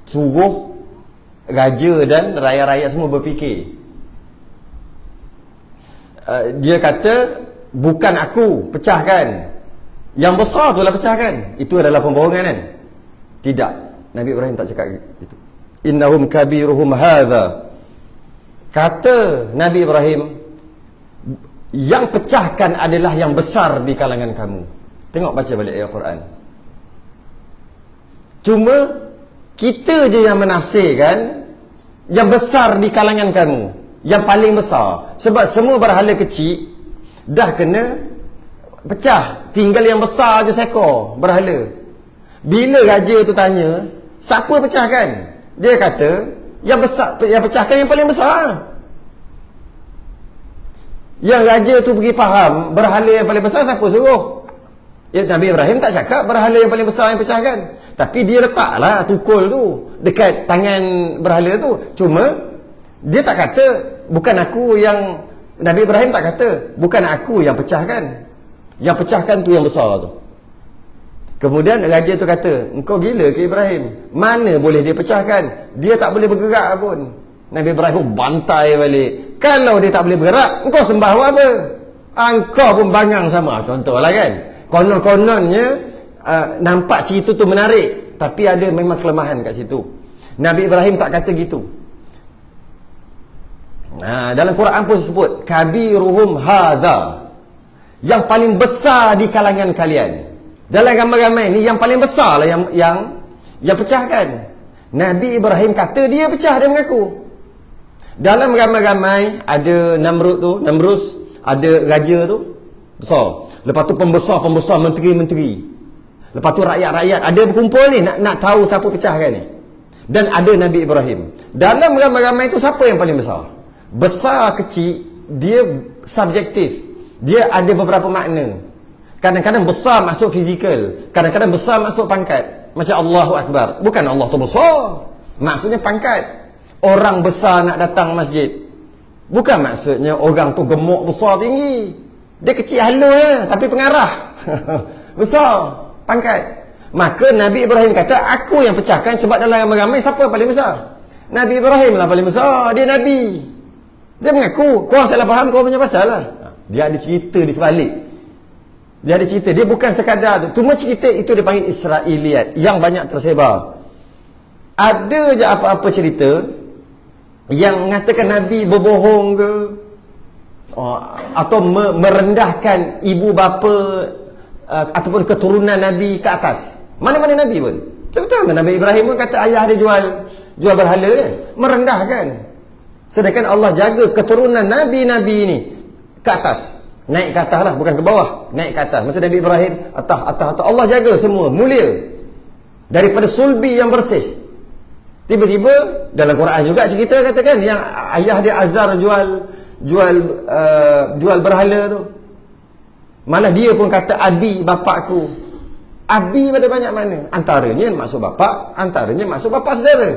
suruh raja dan rakyat-rakyat semua berfikir. Dia kata bukan aku pecahkan, yang besar tu lah pecahkan. Itu adalah pembohongan kan? Tidak. Nabi Ibrahim tak cakap itu. Innahum kabiruhum hadha. Kata Nabi Ibrahim, yang pecahkan adalah yang besar di kalangan kamu. Tengok baca balik ayat Quran. Cuma kita je yang menafsirkan yang besar di kalangan kamu, yang paling besar. Sebab semua berhala kecil dah kena pecah, tinggal yang besar je seekor berhala. Bila raja tu tanya, siapa pecahkan? Dia kata, yang besar, yang pecahkan yang paling besar. Yang raja tu pergi faham berhala yang paling besar siapa suruh. Ya, Nabi Ibrahim tak cakap berhala yang paling besar yang pecahkan, tapi dia letaklah tukul tu dekat tangan berhala tu. Cuma dia tak kata, bukan aku yang, Nabi Ibrahim tak kata bukan aku yang pecahkan. Yang pecahkan tu yang besar tu. Kemudian raja tu kata, engkau gila ke Ibrahim? Mana boleh dia pecahkan? Dia tak boleh bergerak pun. Nabi Ibrahim pun bantai balik. Kalau dia tak boleh bergerak, engkau sembah apa? Engkau pun bangang sama. Contohlah kan. Konon-kononnya nampak cerita tu menarik, tapi ada memang kelemahan kat situ. Nabi Ibrahim tak kata gitu. Dalam Quran pun sebut kabiruhum hadha, yang paling besar di kalangan kalian. Dalam ramai-ramai ni yang paling besar lah yang pecahkan. Nabi Ibrahim kata dia pecah, dia mengaku. Dalam ramai-ramai ada Namrus, ada raja tu besar. Lepas tu pembesar-pembesar, menteri-menteri. Lepas tu rakyat-rakyat ada berkumpul ni nak tahu siapa pecahkan ni. Dan ada Nabi Ibrahim. Dalam ramai-ramai tu siapa yang paling besar? Besar kecil dia subjektif. Dia ada beberapa makna. Kadang-kadang besar masuk fizikal, kadang-kadang besar masuk pangkat. Macam Allahu Akbar, bukan Allah tu besar, maksudnya pangkat. Orang besar nak datang masjid, bukan maksudnya orang tu gemuk besar tinggi. Dia kecil halus je, tapi pengarah besar, pangkat. Maka Nabi Ibrahim kata, aku yang pecahkan. Sebab dalam ramai-ramai siapa yang paling besar? Nabi Ibrahim lah paling besar. Dia Nabi. Dia mengaku, korang salah faham, korang punya pasal lah. Dia ada cerita di sebalik. Dia ada cerita. Dia bukan sekadar tu. Cuma cerita itu dia panggil Israiliyat, yang banyak tersebar. Ada je apa-apa cerita yang mengatakan Nabi berbohong ke, atau merendahkan ibu bapa ataupun keturunan Nabi ke atas. Mana-mana Nabi pun. Betul-betul Nabi Ibrahim pun kata ayah dia jual berhala kan? Merendahkan. Sedangkan Allah jaga keturunan Nabi-Nabi ni ke atas. Naik ke atas lah, bukan ke bawah. Naik ke atas. Masa Nabi Ibrahim atas. Allah jaga semua, mulia. Daripada sulbi yang bersih. Tiba-tiba dalam Quran juga cerita katakan yang ayah dia Azar jual berhala tu. Malah dia pun kata abi bapakku. Abi pada banyak mana? Antaranya maksud bapak, antaranya maksud bapak saudara.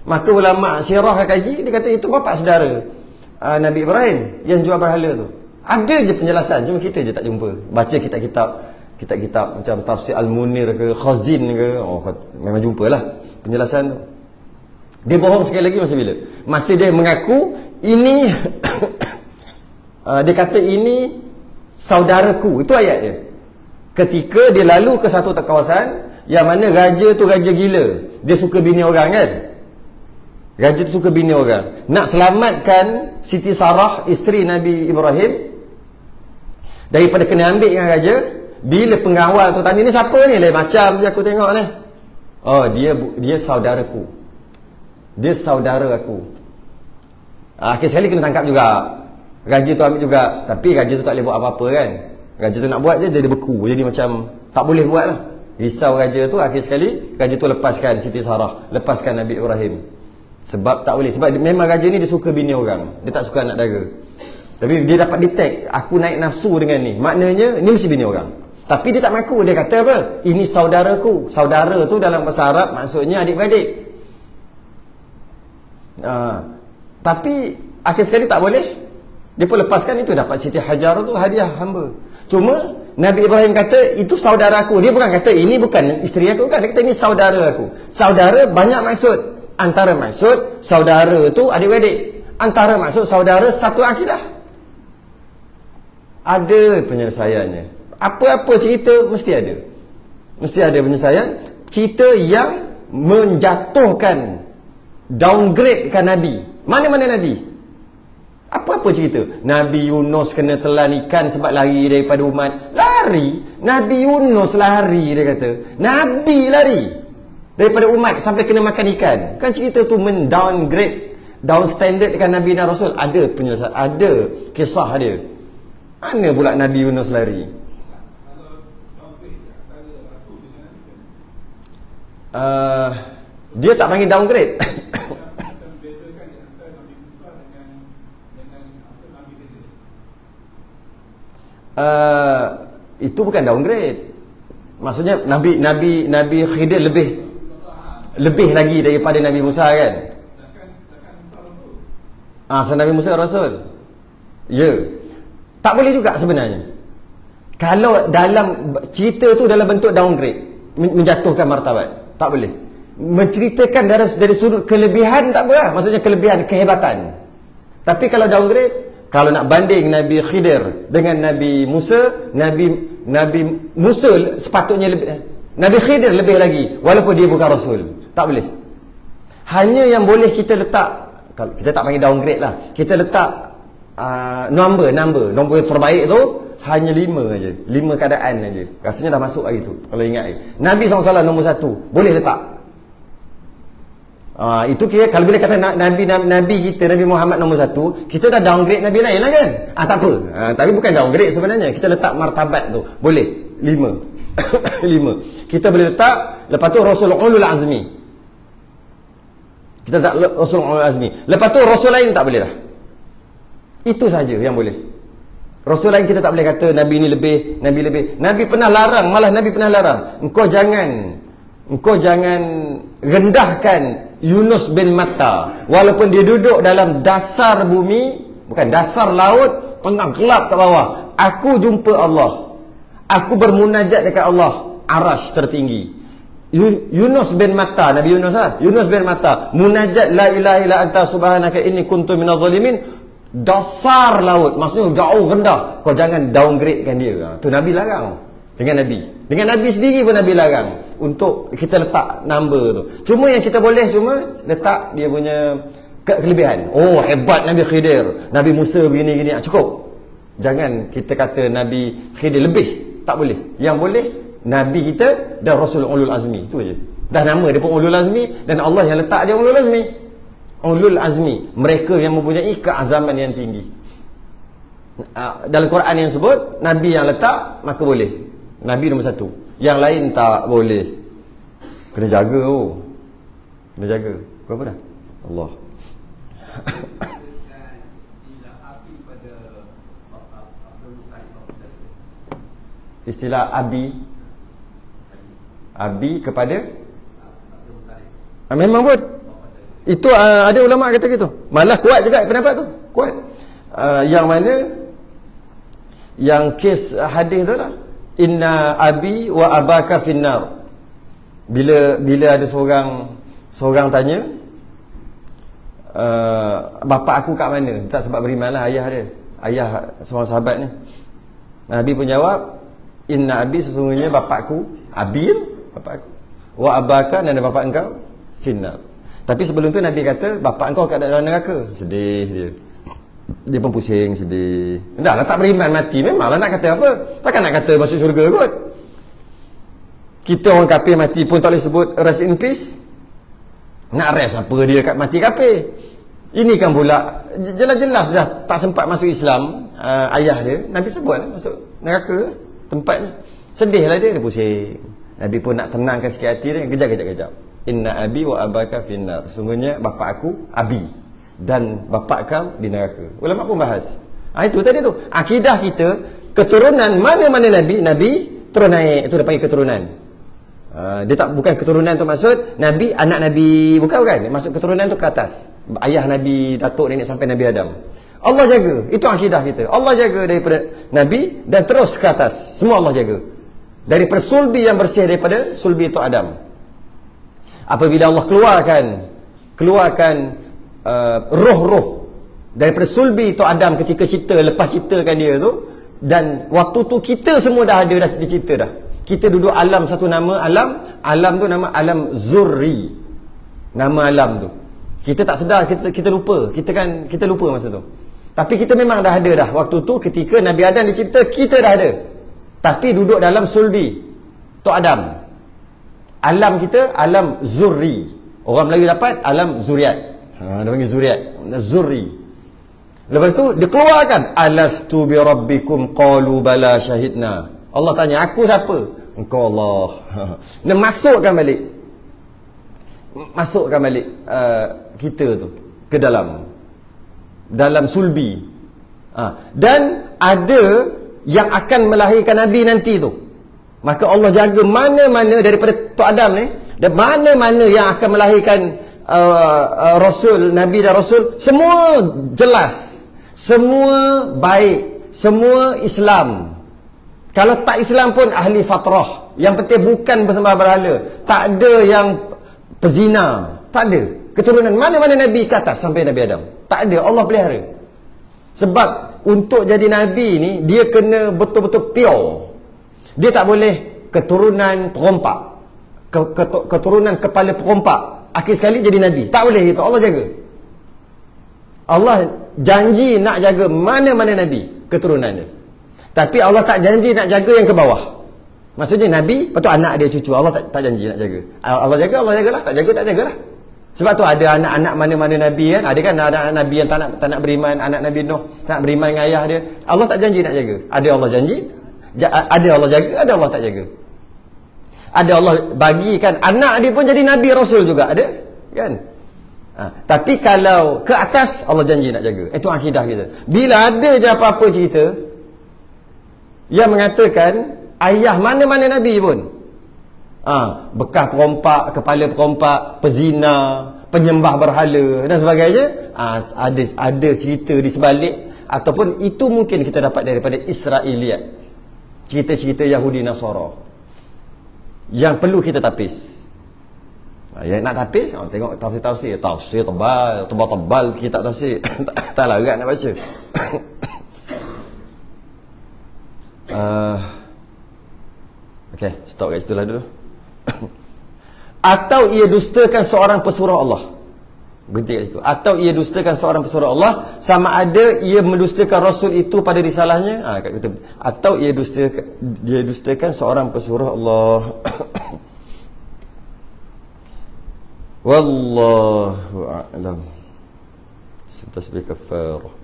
Maka ulama syirah kaji dia kata itu bapak saudara Nabi Ibrahim yang jual berhala tu. Ada je penjelasan, cuma kita je tak jumpa. Baca kitab-kitab macam Tafsir Al-Munir ke Khazin ke, memang jumpalah penjelasan tu. Dia bohong sekali lagi masa bila? Masa dia mengaku ini dia kata ini saudaraku. Itu ayat dia. Ketika dia lalu ke satu kawasan yang mana raja tu raja gila. Dia suka bini orang kan? Raja tu suka bini orang. Nak selamatkan Siti Sarah, isteri Nabi Ibrahim, daripada kena ambil dengan raja. Bila pengawal tu tanya, ni siapa ni? Lain macam je aku tengok ni. Oh, dia saudaraku. Dia saudara aku. Akhir sekali kena tangkap juga. Raja tu ambil juga. Tapi raja tu tak boleh buat apa-apa kan. Raja tu nak buat je, dia beku. Jadi macam tak boleh buat lah. Risau raja tu. Akhir sekali raja tu lepaskan Siti Sarah, lepaskan Nabi Ibrahim. Sebab tak boleh. Sebab memang raja ni dia suka bini orang. Dia tak suka anak dara. Tapi dia dapat detect, aku naik nafsu dengan ni, maknanya ni mesti bini orang. Tapi dia tak mengaku. Dia kata apa? Ini saudaraku. Saudara tu dalam bahasa Arab maksudnya adik-beradik. Tapi akhir sekali tak boleh. Dia pun lepaskan. Itu dapat Siti Hajar tu hadiah hamba. Cuma Nabi Ibrahim kata itu saudaraku. Dia bukan kata ini bukan isteri aku kan. Dia kata ini saudara aku. Saudara banyak maksud. Antara maksud saudara tu adik-beradik. Antara maksud saudara satu akidah. Ada penyelesaiannya. Apa-apa cerita mesti ada. Mesti ada penyelesaian. Cerita yang menjatuhkan, downgradekan Nabi. Mana-mana Nabi. Apa-apa cerita. Nabi Yunus kena telan ikan sebab lari daripada umat. Lari. Nabi Yunus lari, dia kata. Nabi lari daripada umat sampai kena makan ikan. Kan cerita tu downgrade, down standard dengan Nabi dan Rasul. Ada penjelasan, ada kisah dia. Mana pula Nabi Yunus lari? Dia tak panggil downgrade. Itu bukan downgrade. Maksudnya Nabi Khidir lebih lagi daripada Nabi Musa kan. So Nabi Musa Rasul. Ya. Tak boleh juga sebenarnya. Kalau dalam cerita tu dalam bentuk downgrade, menjatuhkan martabat, tak boleh. Menceritakan dari sudut kelebihan tak apa lah. Maksudnya kelebihan, kehebatan. Tapi kalau downgrade, kalau nak banding Nabi Khidir dengan Nabi Musa, Nabi Musa sepatutnya lebih, Nabi Khidir lebih lagi walaupun dia bukan Rasul. Tak boleh. Hanya yang boleh kita letak, kalau kita tak panggil downgrade lah, kita letak number yang terbaik tu hanya 5 aja. 5 keadaan aja. Rasanya dah masuk hari tu kalau ingat. Nabi SAW nombor 1 boleh letak. Itu kira kalau boleh kata Nabi kita, Nabi Muhammad nombor 1, kita dah downgrade Nabi lain lah kan. Tak apa. Tapi bukan downgrade sebenarnya. Kita letak martabat tu. Boleh. 5. 5. Kita boleh letak. Lepas tu Rasul Ulul Azmi. Kita letak Rasul Ulul Azmi. Lepas tu Rasul lain tak boleh dah. Itu saja yang boleh. Rasul lain kita tak boleh kata Nabi ni lebih, Nabi lebih. Nabi pernah larang, malah Nabi pernah larang. Engkau jangan rendahkan Yunus bin Matta walaupun dia duduk dalam dasar bumi, bukan dasar laut, tengah gelap kat bawah. Aku jumpa Allah, aku bermunajat dekat Allah, arash tertinggi. Yunus bin Matta, Nabi Yunus lah, Yunus bin Matta munajat la ilaha illa anta subhanaka inni kuntu minadh zalimin, dasar laut, maksudnya jauh rendah. Kau jangan downgradekan dia. Tu Nabi larang. Dengan Nabi sendiri pun Nabi larang untuk kita letak number tu. Cuma yang kita boleh cuma letak dia punya kelebihan. Oh, hebat Nabi Khidir, Nabi Musa begini-gini. Cukup. Jangan kita kata Nabi Khidir lebih. Tak boleh. Yang boleh Nabi kita dan Rasul Ulul Azmi. Itu je. Dah nama dia pun Ulul Azmi, dan Allah yang letak dia Ulul Azmi. Ulul Azmi, mereka yang mempunyai keazaman yang tinggi. Dalam Quran yang sebut Nabi yang letak, maka boleh. Nabi nombor 1. Yang lain tak boleh. Kena jaga. Kena jaga. Berapa dah? Allah. Istilah Abi kepada memang pun itu ada ulama kata gitu. Malah kuat juga pendapat tu. Kuat. Yang mana yang kes hadis tu lah, inna abi wa abaka finnar. Bila ada seorang tanya, bapa aku kat mana? Tak sebab beriman lah ayah dia. Ayah seorang sahabat ni. Nabi pun jawab, inna abi, sesungguhnya bapakku, abi bapak aku, wa abaka, dan bapak engkau finnar. Tapi sebelum tu Nabi kata bapak engkau kat dalam neraka. Sedih dia pun pusing, sedih. Dah lah tak beriman mati. Memanglah nak kata apa? Takkan nak kata masuk syurga kot. Kita orang kafir mati pun tak boleh sebut rest in peace. Nak rest apa dia kat mati kafir? Ini kan pula jelas-jelas dah tak sempat masuk Islam. Ayah dia Nabi sebut masuk neraka tempatnya. Sedihlah dia pusing. Nabi pun nak tenangkan sikit hati dia. Kejap. Inna abi wa abaka finnar. Sungguhnya bapa aku abi dan bapa kau di neraka. Ulama pun bahas. Itu tadi tu. Akidah kita, keturunan mana-mana Nabi terus naik. Itu dia panggil keturunan. Dia tak, bukan keturunan tu maksud Nabi, anak Nabi, bukan. Maksud keturunan tu ke atas. Ayah Nabi, datuk nenek sampai Nabi Adam. Allah jaga. Itu akidah kita. Allah jaga daripada Nabi dan terus ke atas. Semua Allah jaga. Daripada sulbi yang bersih, daripada sulbi itu Adam. Apabila Allah keluarkan roh-roh daripada sulbi itu Adam ketika lepas ciptakan dia tu, dan waktu tu kita semua dah dicipta dah. Kita duduk alam, satu nama alam tu nama alam zurri. Nama alam tu kita tak sedar, kita lupa. Kita lupa masa tu. Tapi kita memang dah ada dah. Waktu tu ketika Nabi Adam dicipta, kita dah ada. Tapi duduk dalam sulbi Tok Adam. Alam kita alam zurri. Orang Melayu dapat alam zuriat. Dia panggil zuriat. Zurri. Lepas tu dia keluarkan, alastu bi rabbikum qalu bala syahidna. Allah tanya, aku siapa? Engkau Allah. Dia masukkan balik kita tu ke dalam sulbi. Dan ada yang akan melahirkan Nabi nanti tu. Maka Allah jaga mana-mana daripada Tok Adam ni, dan mana-mana yang akan melahirkan Rasul, Nabi dan Rasul, semua jelas, semua baik, semua Islam. Kalau tak Islam pun ahli fatrah. Yang penting bukan bersembah berhala. Tak ada yang pezina. Tak ada. Keturunan mana-mana Nabi ke atas sampai Nabi Adam. Tak ada. Allah pelihara. Sebab untuk jadi Nabi ni, dia kena betul-betul pure. Dia tak boleh keturunan perompak. Keturunan kepala perompak. Akhir sekali jadi Nabi. Tak boleh itu. Allah jaga. Allah janji nak jaga mana-mana Nabi keturunan dia. Tapi Allah tak janji nak jaga yang ke bawah. Maksudnya Nabi, lepas tu anak dia, cucu. Allah tak janji nak jaga. Allah jagalah. Tak jagalah. Sebab tu ada anak-anak mana-mana Nabi kan. Ada kan anak-anak Nabi yang tak nak beriman. Anak Nabi Nuh tak nak beriman dengan ayah dia. Allah tak janji nak jaga. Ada Allah janji, ada Allah jaga, ada Allah tak jaga. Ada Allah bagikan anak dia pun jadi Nabi Rasul juga. Ada kan. Tapi kalau ke atas, Allah janji nak jaga. Itu akidah kita. Bila ada je apa-apa cerita yang mengatakan ayah mana-mana Nabi pun bekas perompak, kepala perompak, pezina, penyembah berhala dan sebagainya, ada cerita di sebalik, ataupun itu mungkin kita dapat daripada Israiliyat, cerita-cerita Yahudi Nasara yang perlu kita tapis. Yang nak tapis, tengok tafsir tebal kitab tafsir. Tak larat nak baca. Okey, stop kat situ lah dulu. Atau ia dustakan seorang pesuruh Allah. Berhenti kat situ. Atau ia dustakan seorang pesuruh Allah, sama ada ia mendustakan Rasul itu pada risalahnya. Atau ia dustakan seorang pesuruh Allah. Wallahu a'lam. Tasbih kafarah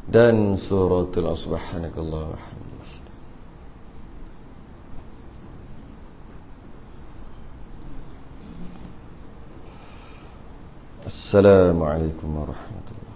dan suratul subhanakallah. Assalamualaikum warahmatullahi wabarakatuh.